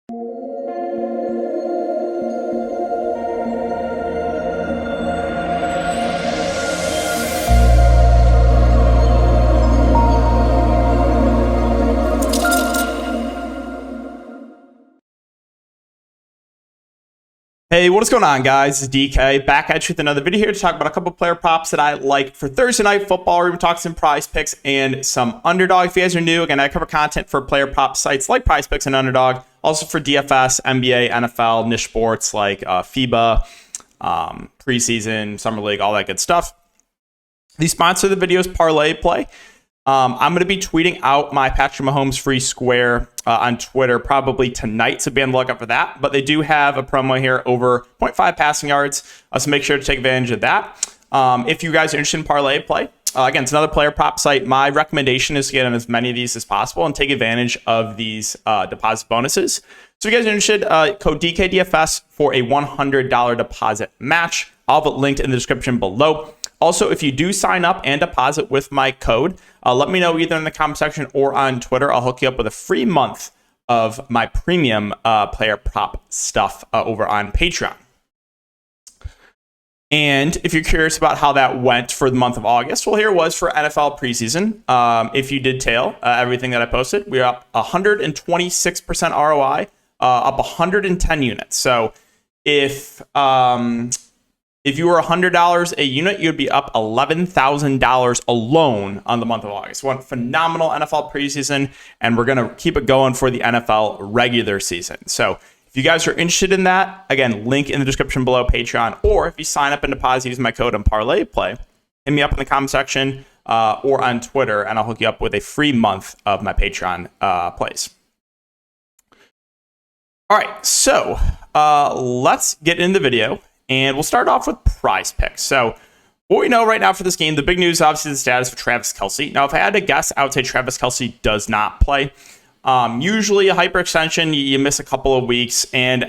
Hey, what is going on, guys? It's DK back at you with another video here to talk about a couple player props that I like for Thursday Night Football. We're going to talk some prize picks and some underdog. If you guys are new, again, I cover content for player prop sites like PrizePicks and Underdog, also for DFS, NBA, NFL, niche sports like FIBA, preseason, summer league, all that good stuff. The sponsor of the video is Parlay Play. I'm going to be tweeting out my Patrick Mahomes free square on Twitter probably tonight, so be on the lookout for that. But they do have a promo here over 0.5 passing yards, so make sure to take advantage of that. If you guys are interested in Parlay Play, again, it's another player prop site. My recommendation is to get on as many of these as possible and take advantage of these deposit bonuses. So if you guys are interested, code DKDFS for a $100 deposit match. I'll have it linked in the description below. Also, if you do sign up and deposit with my code, let me know either in the comment section or on Twitter. I'll hook you up with a free month of my premium player prop stuff over on Patreon. And if you're curious about how that went for the month of August, well, here it was for NFL preseason. If you did tail everything that I posted, we're up 126% ROI, up 110 units. So if you were $100 a unit, you'd be up $11,000 alone on the month of August. One phenomenal NFL preseason, and we're going to keep it going for the NFL regular season. So if you guys are interested in that, again, link in the description below, Patreon, or if you sign up and deposit using my code on Parlay Play, hit me up in the comment section or on Twitter, and I'll hook you up with a free month of my Patreon plays. All right, so let's get into the video. And we'll start off with PrizePicks. So what we know right now for this game, the big news, obviously, the status for Travis Kelce. Now, if I had to guess, I would say Travis Kelce does not play. Usually a hyperextension, you miss a couple of weeks, and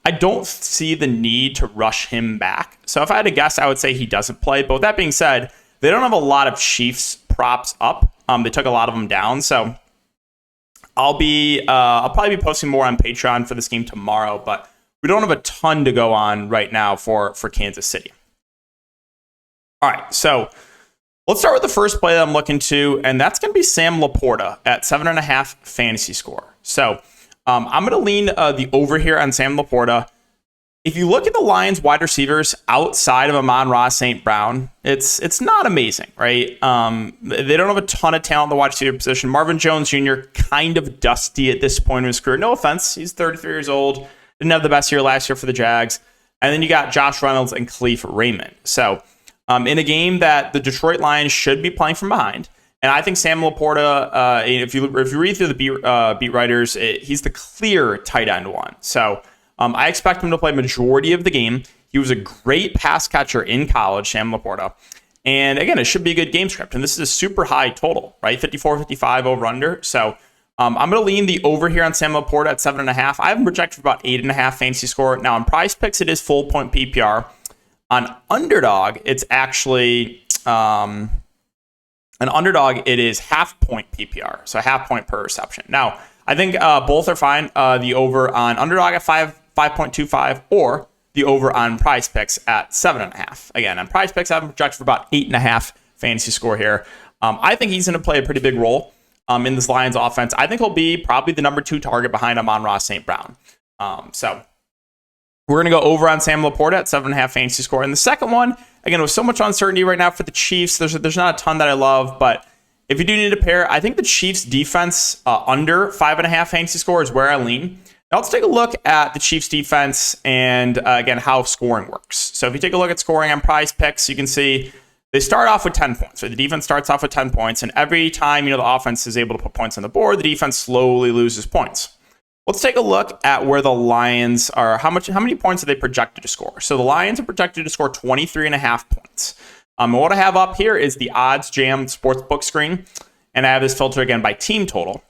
I don't see the need to rush him back. So if I had to guess, I would say he doesn't play. But with that being said, they don't have a lot of Chiefs props up. They took a lot of them down. So I'll probably be posting more on Patreon for this game tomorrow, but we don't have a ton to go on right now for Kansas City. All right, so let's start with the first play that I'm looking to, and that's going to be Sam Laporta at 7.5 fantasy score. So I'm going to lean the over here on Sam Laporta. If you look at the Lions wide receivers outside of Amon-Ra St. Brown, it's not amazing, right? They don't have a ton of talent in the wide receiver position. Marvin Jones Jr., kind of dusty at this point in his career. No offense, he's 33 years old. Didn't have the best year last year for the Jags. And then you got Josh Reynolds and Khalif Raymond. So in a game that the Detroit Lions should be playing from behind, and I think Sam Laporta, if you read through the beat writers, he's the clear tight end one. So I expect him to play majority of the game. He was a great pass catcher in college, Sam Laporta. And again, it should be a good game script. And this is a super high total, right? 54-55 over under. So I'm going to lean the over here on Sam Laporta at 7.5. I have him projected for about 8.5 fantasy score. Now, on PrizePicks, it is full point PPR. On Underdog, it's actually an Underdog. It is half point PPR, so half point per reception. Now, I think both are fine. The over on Underdog at 5.25, or the over on PrizePicks at 7.5. Again, on PrizePicks, I have him projected for about 8.5 fantasy score here. I think he's going to play a pretty big role in this Lions offense. I think he'll be probably the number 2 target behind Amon-Ra St. Brown. So we're going to go over on Sam Laporta at 7.5 fantasy score. And the second one, again, with so much uncertainty right now for the Chiefs, there's not a ton that I love, but if you do need a pair, I think the Chiefs defense under 5.5 fantasy score is where I lean. Now let's take a look at the Chiefs defense and again, how scoring works. So if you take a look at scoring on PrizePicks, you can see they start off with 10 points. So the defense starts off with 10 points, and every time the offense is able to put points on the board, the defense slowly loses points. Let's take a look at where the Lions are. How many points are they projected to score? So the Lions are projected to score 23.5 points. And what I have up here is the Odds Jam sportsbook screen, and I have this filter again by team total.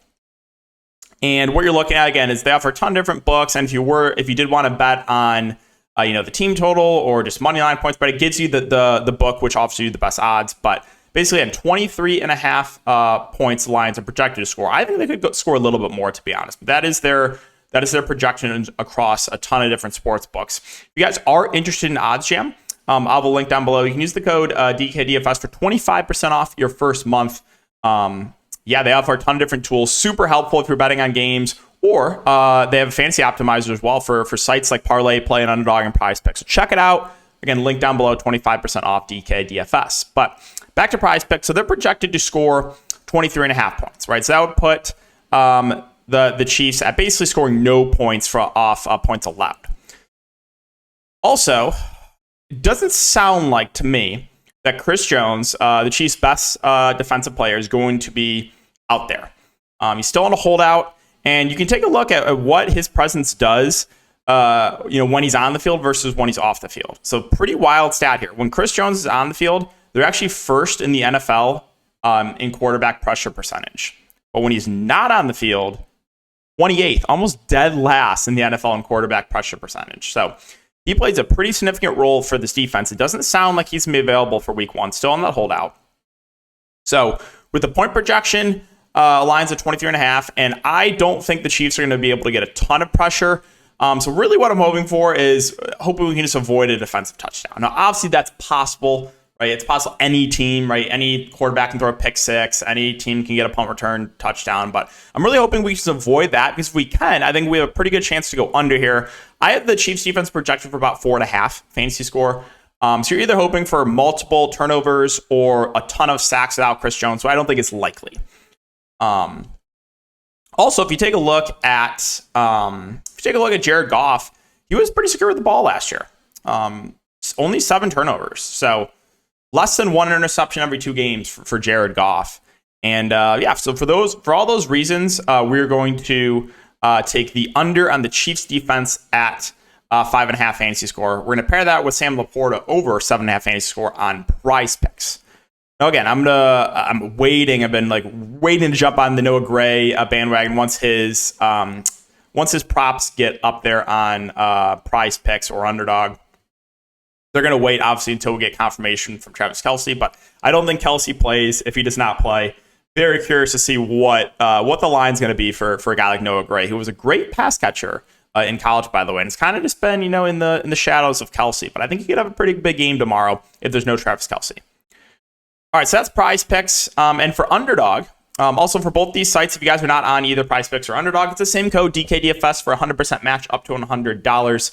And what you're looking at again is they offer a ton of different books, and if you did want to bet on the team total or just money line points, but it gives you the book, which offers you the best odds. But basically at 23.5 points, the Lions are projected to score. I think they could score a little bit more, to be honest. But that is their That is their projection across a ton of different sports books. If you guys are interested in OddsJam, I'll have a link down below. You can use the code DKDFS for 25% off your first month. Yeah, they offer a ton of different tools. Super helpful if you're betting on games, or they have a fancy optimizer as well for sites like Parlay, Play, and Underdog, and PrizePicks. So check it out. Again, link down below, 25% off DKDFS. But back to PrizePicks. So they're projected to score 23.5 points, right? So that would put the Chiefs at basically scoring no points off points allowed. Also, it doesn't sound like to me that Chris Jones, the Chiefs' best defensive player, is going to be out there. He's still on a holdout, and you can take a look at what his presence does when he's on the field versus when he's off the field. So pretty wild stat here. When Chris Jones is on the field, they're actually first in the NFL in quarterback pressure percentage. But when he's not on the field, 28th, almost dead last in the NFL in quarterback pressure percentage. So he plays a pretty significant role for this defense. It doesn't sound like he's going to be available for week 1, still on that holdout. So with the point projection, lines at 23.5, and I don't think the Chiefs are going to be able to get a ton of pressure. So really what I'm hoping for is hoping we can just avoid a defensive touchdown. Now, obviously that's possible, right? It's possible any team, right? Any quarterback can throw a pick six. Any team can get a punt return touchdown. But I'm really hoping we can avoid that, because if we can, I think we have a pretty good chance to go under here. I have the Chiefs defense projected for about 4.5 fantasy score. So you're either hoping for multiple turnovers or a ton of sacks without Chris Jones. So I don't think it's likely. Also, if you take a look at Jared Goff, he was pretty secure with the ball last year. Only 7 turnovers, so less than 1 interception every 2 games for Jared Goff. And so for all those reasons, we're going to take the under on the Chiefs defense at 5.5 fantasy score. We're going to pair that with Sam Laporta over 7.5 fantasy score on PrizePicks. Now, again, I'm waiting. I've been waiting to jump on the Noah Gray bandwagon once his props get up there on PrizePicks or Underdog. They're going to wait, obviously, until we get confirmation from Travis Kelce, but I don't think Kelce plays if he does not play. Very curious to see what the line's going to be for a guy like Noah Gray, who was a great pass catcher in college, by the way, and it's kind of just been in the shadows of Kelce. But I think he could have a pretty big game tomorrow if there's no Travis Kelce. All right, so that's PrizePicks. And for Underdog, also for both these sites, if you guys are not on either PrizePicks or Underdog, it's the same code, DKDFS, for 100% match up to $100.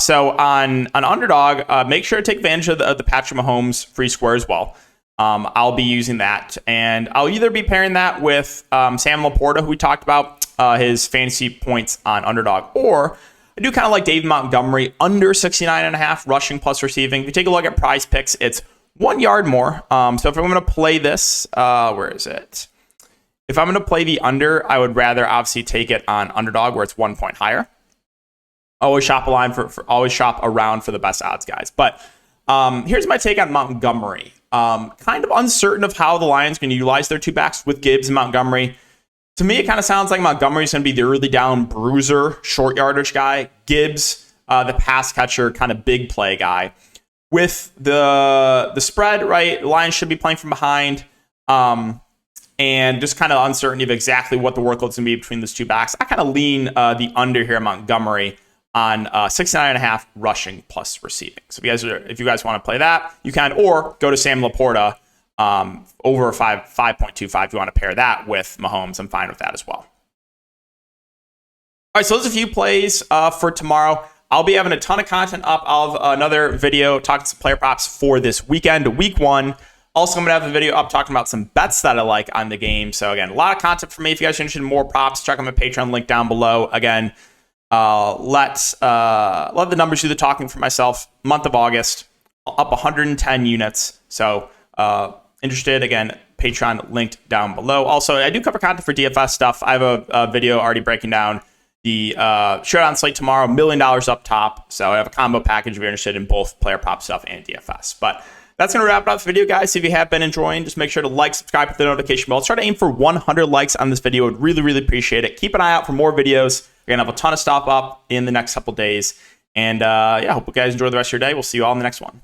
So on Underdog, make sure to take advantage of the Patrick Mahomes free square as well. I'll be using that, and I'll either be pairing that with Sam Laporta, who we talked about, his fantasy points on Underdog, or I do kind of like David Montgomery under 69.5 rushing plus receiving. If you take a look at PrizePicks, it's 1 yard more. So if I'm going to play this, where is it? If I'm going to play the under, I would rather obviously take it on Underdog, where it's 1 point higher. Always shop a line always shop around for the best odds, guys. But here's my take on Montgomery. Kind of uncertain of how the Lions can utilize their 2 backs with Gibbs and Montgomery. To me, it kind of sounds like Montgomery's going to be the early down bruiser, short yardage guy. Gibbs, the pass catcher, kind of big play guy. With the spread, right, the Lions should be playing from behind. And just kind of uncertainty of exactly what the workload's going to be between those 2 backs. I kind of lean the under here, Montgomery, on 69.5 rushing plus receiving. So if you guys want to play that, you can, or go to Sam Laporta over 5.25 if you want to pair that with Mahomes. I'm fine with that as well. All right, so there's a few plays for tomorrow. I'll be having a ton of content up. I'll have another video talking some player props for this weekend, week 1. Also, I'm going to have a video up talking about some bets that I like on the game. So again, a lot of content for me. If you guys are interested in more props, check out my Patreon link down below. Again, let the numbers do the talking for myself. Month of August, up 110 units. So interested, again, Patreon linked down below. Also, I do cover content for DFS stuff. I have a video already breaking down the showdown slate tomorrow, $1 million up top. So I have a combo package if you're interested in both player prop stuff and DFS. But that's going to wrap up the video, guys. If you have been enjoying, just make sure to like, subscribe, hit the notification bell. Let's try to aim for 100 likes on this video. I'd really, really appreciate it. Keep an eye out for more videos. We're going to have a ton of stuff up in the next couple days. And I hope you guys enjoy the rest of your day. We'll see you all in the next one.